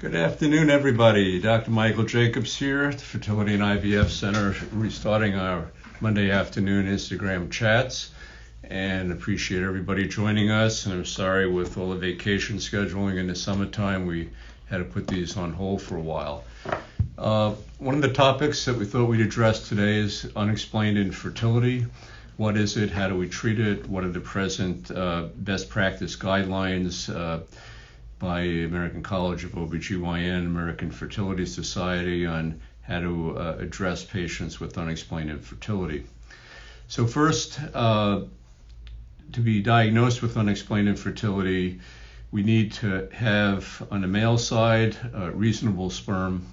Good afternoon, everybody. Dr. Michael Jacobs here at the Fertility and IVF Center, restarting our Monday afternoon Instagram chats, and appreciate everybody joining us. And I'm sorry, with all the vacation scheduling in the summertime, we had to put these on hold for a while. One of the topics that we thought we'd address today is unexplained infertility. What is it? How do we treat it? What are the present best practice guidelines by American College of OBGYN, American Fertility Society, on how to address patients with unexplained infertility. So first, to be diagnosed with unexplained infertility, we need to have, on the male side, reasonable sperm.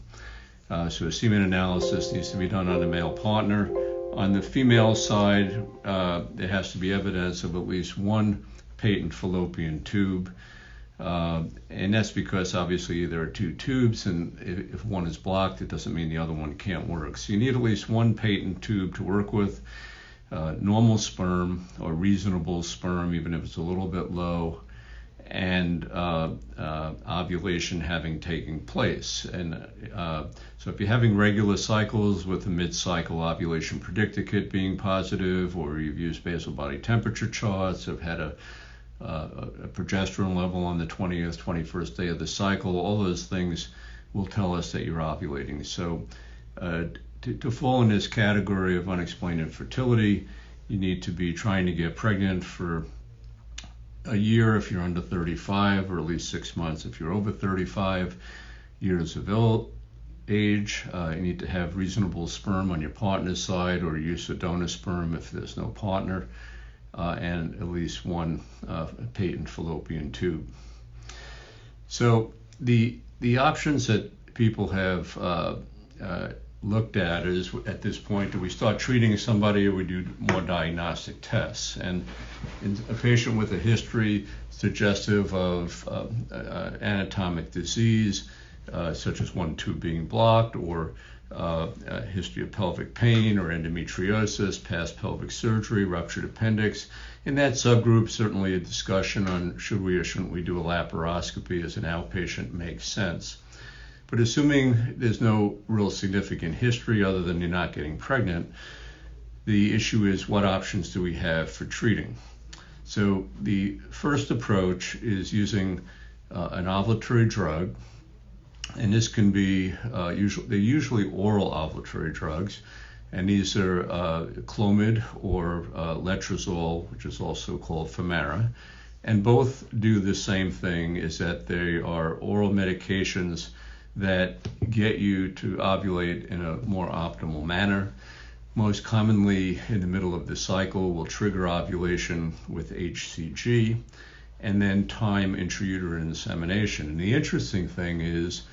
So a semen analysis needs to be done on the male partner. On the female side, there has to be evidence of at least one patent fallopian tube. And that's because obviously there are two tubes, and if one is blocked, it doesn't mean the other one can't work. So you need at least one patent tube to work with, normal sperm or reasonable sperm, even if it's a little bit low, and ovulation having taken place. And so if you're having regular cycles with a mid-cycle ovulation predictor kit being positive, or you've used basal body temperature charts, have had a progesterone level on the 20th, 21st day of the cycle, all those things will tell us that you're ovulating. So to fall in this category of unexplained infertility, you need to be trying to get pregnant for a year if you're under 35, or at least 6 months if you're over 35 years of age. You need to have reasonable sperm on your partner's side, or use of donor sperm if there's no partner. And at least one patent fallopian tube. So the options that people have looked at is, at this point, do we start treating somebody, or we do more diagnostic tests? And in a patient with a history suggestive of anatomic disease, such as one tube being blocked, or a history of pelvic pain or endometriosis, past pelvic surgery, ruptured appendix. In that subgroup, certainly a discussion on should we or shouldn't we do a laparoscopy as an outpatient makes sense. But assuming there's no real significant history other than you're not getting pregnant, the issue is, what options do we have for treating? So the first approach is using an ovulatory drug. And this can be, they're usually oral ovulatory drugs, and these are Clomid or letrozole, which is also called Femara. And both do the same thing, is that they are oral medications that get you to ovulate in a more optimal manner. Most commonly in the middle of the cycle will trigger ovulation with HCG, and then time intrauterine insemination. And the interesting thing is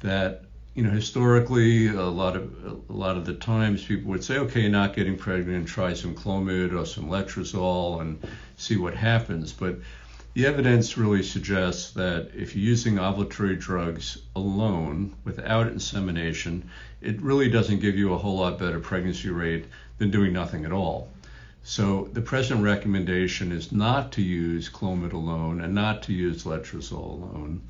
that, historically, a lot of the times people would say, okay, you're not getting pregnant, try some Clomid or some letrozole and see what happens. But the evidence really suggests that if you're using ovulatory drugs alone without insemination, it really doesn't give you a whole lot better pregnancy rate than doing nothing at all. So the present recommendation is not to use Clomid alone and not to use letrozole alone,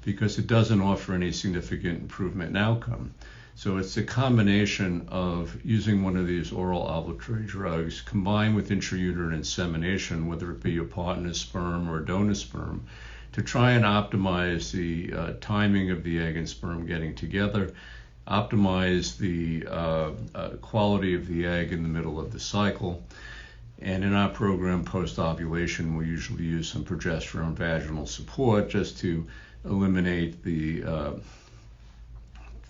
because it doesn't offer any significant improvement in outcome. So it's a combination of using one of these oral ovulatory drugs combined with intrauterine insemination, whether it be your partner's sperm or donor sperm, to try and optimize the timing of the egg and sperm getting together, optimize the quality of the egg in the middle of the cycle. And in our program, post-ovulation, we usually use some progesterone vaginal support just to eliminate the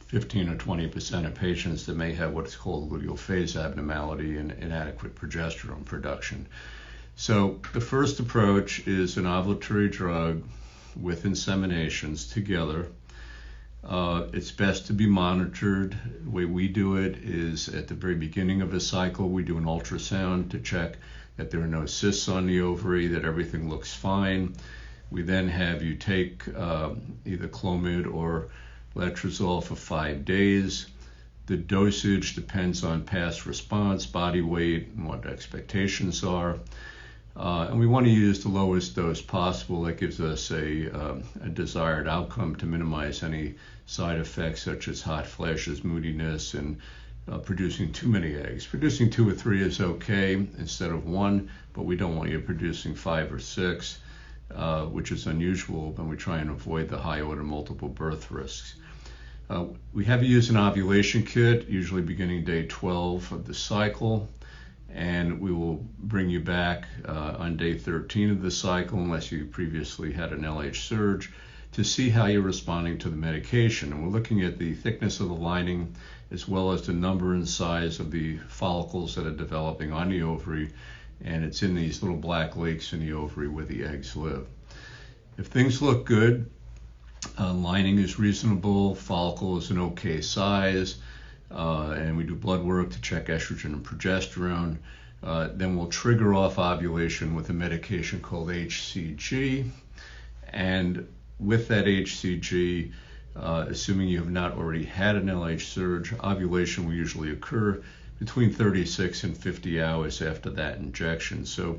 15 or 20% of patients that may have what's called luteal phase abnormality and inadequate progesterone production. So the first approach is an ovulatory drug with inseminations together. It's best to be monitored. The way we do it is, at the very beginning of a cycle, we do an ultrasound to check that there are no cysts on the ovary, that everything looks fine. We then have you take either Clomid or letrozole for 5 days. The dosage depends on past response, body weight, and what expectations are. And we want to use the lowest dose possible that gives us a desired outcome to minimize any side effects such as hot flashes, moodiness, and producing too many eggs. Producing 2 or 3 is okay instead of 1, but we don't want you producing 5 or 6, which is unusual when we try and avoid the high order multiple birth risks. We have you use an ovulation kit, usually beginning day 12 of the cycle, and we will bring you back on day 13 of the cycle, unless you previously had an LH surge, to see how you're responding to the medication. And we're looking at the thickness of the lining, as well as the number and size of the follicles that are developing on the ovary, and it's in these little black lakes in the ovary where the eggs live. If things look good, lining is reasonable, follicle is an okay size, and we do blood work to check estrogen and progesterone, then we'll trigger off ovulation with a medication called HCG. And with that HCG, assuming you have not already had an LH surge, ovulation will usually occur between 36 and 50 hours after that injection. So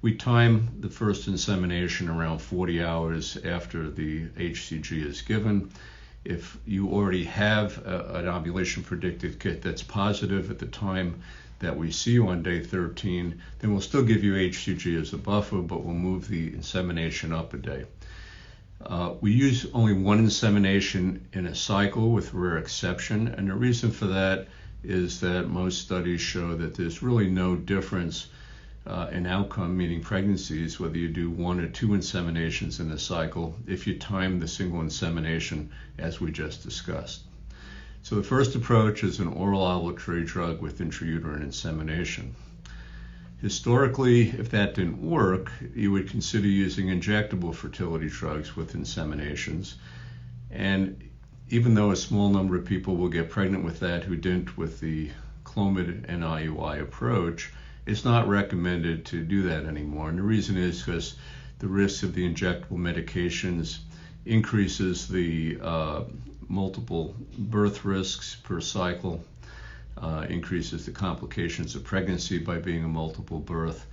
we time the first insemination around 40 hours after the HCG is given. If you already have an ovulation predictive kit that's positive at the time that we see you on day 13, then we'll still give you HCG as a buffer, but we'll move the insemination up a day. We use only 1 insemination in a cycle with rare exception, and the reason for that is that most studies show that there's really no difference in outcome, meaning pregnancies, whether you do 1 or 2 inseminations in a cycle, if you time the single insemination as we just discussed. So the first approach is an oral ovulatory drug with intrauterine insemination. Historically, if that didn't work, you would consider using injectable fertility drugs with inseminations. And even though a small number of people will get pregnant with that who didn't with the Clomid and IUI approach, it's not recommended to do that anymore. And the reason is because the risk of the injectable medications increases the multiple birth risks per cycle, increases the complications of pregnancy by being a multiple birth,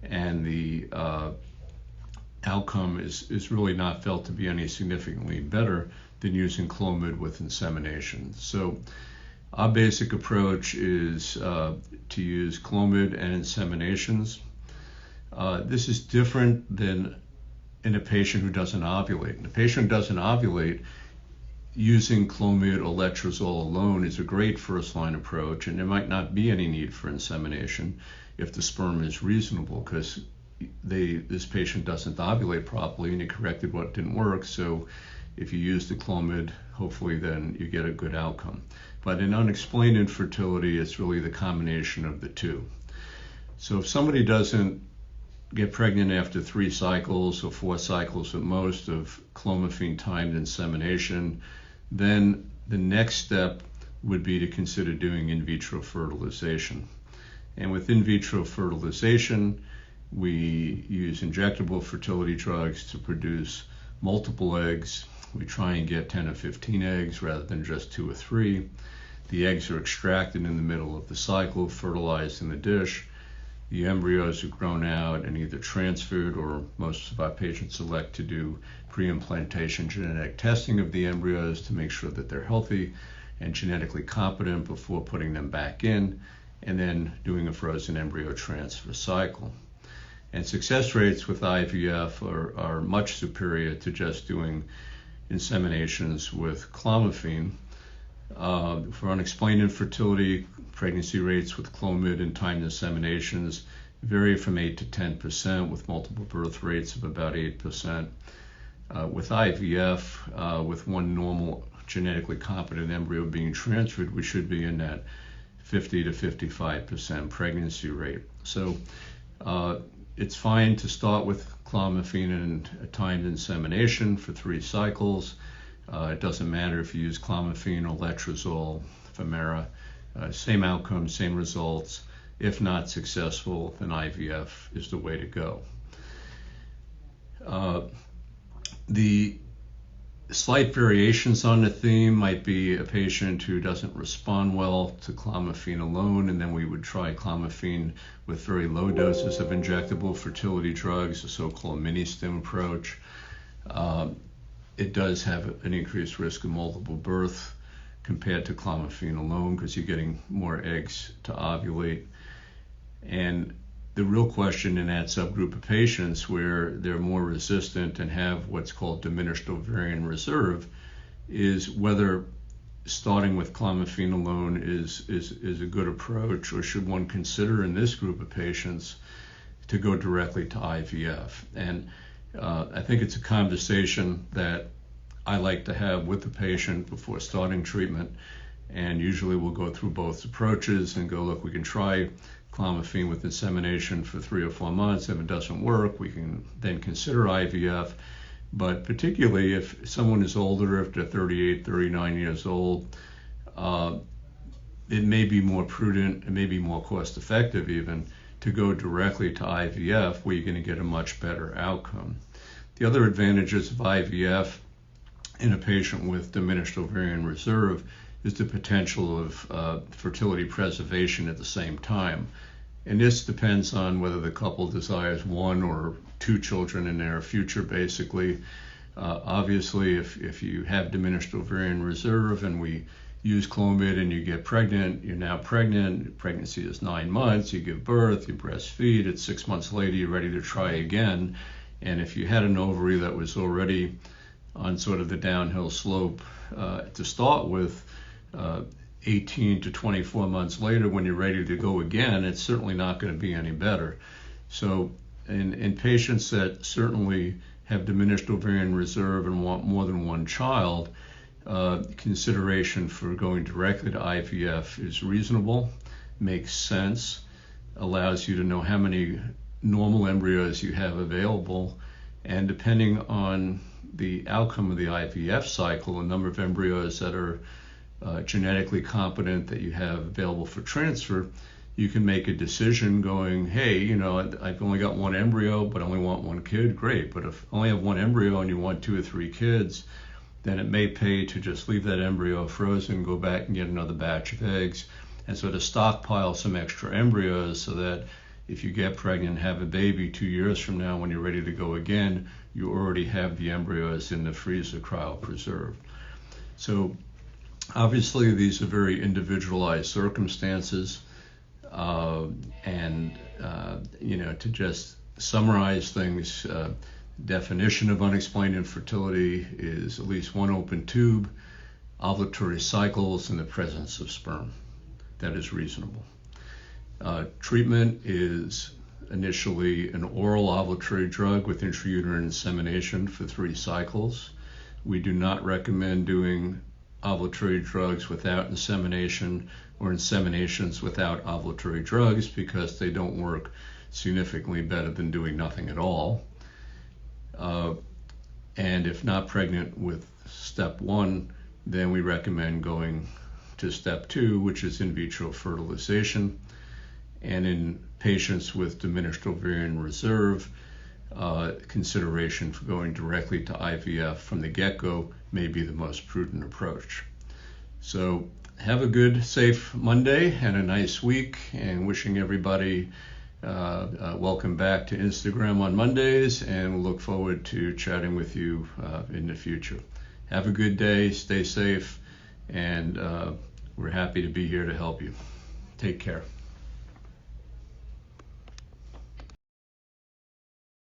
and the outcome is really not felt to be any significantly better than using Clomid with insemination. So our basic approach is to use Clomid and inseminations. This is different than in a patient who doesn't ovulate. In a patient who doesn't ovulate, using Clomid or letrozole alone is a great first-line approach, and there might not be any need for insemination if the sperm is reasonable, because this patient doesn't ovulate properly and you corrected what didn't work. So if you use the Clomid, hopefully then you get a good outcome. But in unexplained infertility, it's really the combination of the two. So if somebody doesn't get pregnant after 3 cycles or 4 cycles at most of clomiphene timed insemination, then the next step would be to consider doing in vitro fertilization. And with in vitro fertilization, we use injectable fertility drugs to produce multiple eggs. We try and get 10 or 15 eggs rather than just 2 or 3. The eggs are extracted in the middle of the cycle, fertilized in the dish. The embryos are grown out and either transferred, or most of our patients elect to do pre-implantation genetic testing of the embryos to make sure that they're healthy and genetically competent before putting them back in, and then doing a frozen embryo transfer cycle. And success rates with IVF are much superior to just doing inseminations with clomiphene. For unexplained infertility, pregnancy rates with Clomid and timed inseminations vary from 8 to 10%, with multiple birth rates of about 8%. With IVF, with 1 normal genetically competent embryo being transferred, we should be in that 50 to 55% pregnancy rate. So it's fine to start with clomiphene and a timed insemination for 3 cycles. It doesn't matter if you use clomiphene or letrozole, Femera, same outcome, same results. If not successful, then IVF is the way to go. The Slight variations on the theme might be a patient who doesn't respond well to clomiphene alone, and then we would try clomiphene with very low doses of injectable fertility drugs, the so-called mini-stim approach. It does have an increased risk of multiple birth compared to clomiphene alone because you're getting more eggs to ovulate. And the real question in that subgroup of patients where they're more resistant and have what's called diminished ovarian reserve is whether starting with clomiphene alone is a good approach, or should one consider in this group of patients to go directly to IVF. And I think it's a conversation that I like to have with the patient before starting treatment, and usually we'll go through both approaches and go, look, we can try clomiphene with insemination for 3 or 4 months. If it doesn't work, we can then consider IVF. But particularly if someone is older, if they're 38, 39 years old, it may be more prudent, it may be more cost effective even, to go directly to IVF where you're going to get a much better outcome. The other advantages of IVF in a patient with diminished ovarian reserve is the potential of fertility preservation at the same time. And this depends on whether the couple desires 1 or 2 children in their future, basically. Obviously, if you have diminished ovarian reserve and we use Clomid and you get pregnant, you're now pregnant, pregnancy is 9 months, you give birth, you breastfeed, it's 6 months later, you're ready to try again. And if you had an ovary that was already on sort of the downhill slope to start with, 18 to 24 months later, when you're ready to go again, it's certainly not going to be any better. So in patients that certainly have diminished ovarian reserve and want more than 1 child, consideration for going directly to IVF is reasonable, makes sense, allows you to know how many normal embryos you have available, and depending on the outcome of the IVF cycle, the number of embryos that are genetically competent that you have available for transfer, you can make a decision going, hey, you know, I've only got 1 embryo, but I only want 1 kid, great. But if I only have 1 embryo and you want 2 or 3 kids, then it may pay to just leave that embryo frozen, go back and get another batch of eggs, and sort of stockpile some extra embryos so that if you get pregnant and have a baby 2 years from now when you're ready to go again, you already have the embryos in the freezer cryopreserved. So obviously these are very individualized circumstances, and you know, to just summarize things, definition of unexplained infertility is at least 1 open tube, ovulatory cycles in the presence of sperm. That is reasonable. Treatment is initially an oral ovulatory drug with intrauterine insemination for 3 cycles. We do not recommend doing ovulatory drugs without insemination or inseminations without ovulatory drugs because they don't work significantly better than doing nothing at all. And if not pregnant with step 1, then we recommend going to step 2, which is in vitro fertilization. And in patients with diminished ovarian reserve, consideration for going directly to IVF from the get-go may be the most prudent approach. So have a good, safe Monday and a nice week, and wishing everybody welcome back to Instagram on Mondays, and we'll look forward to chatting with you in the future. Have a good day, stay safe, and we're happy to be here to help you. Take care.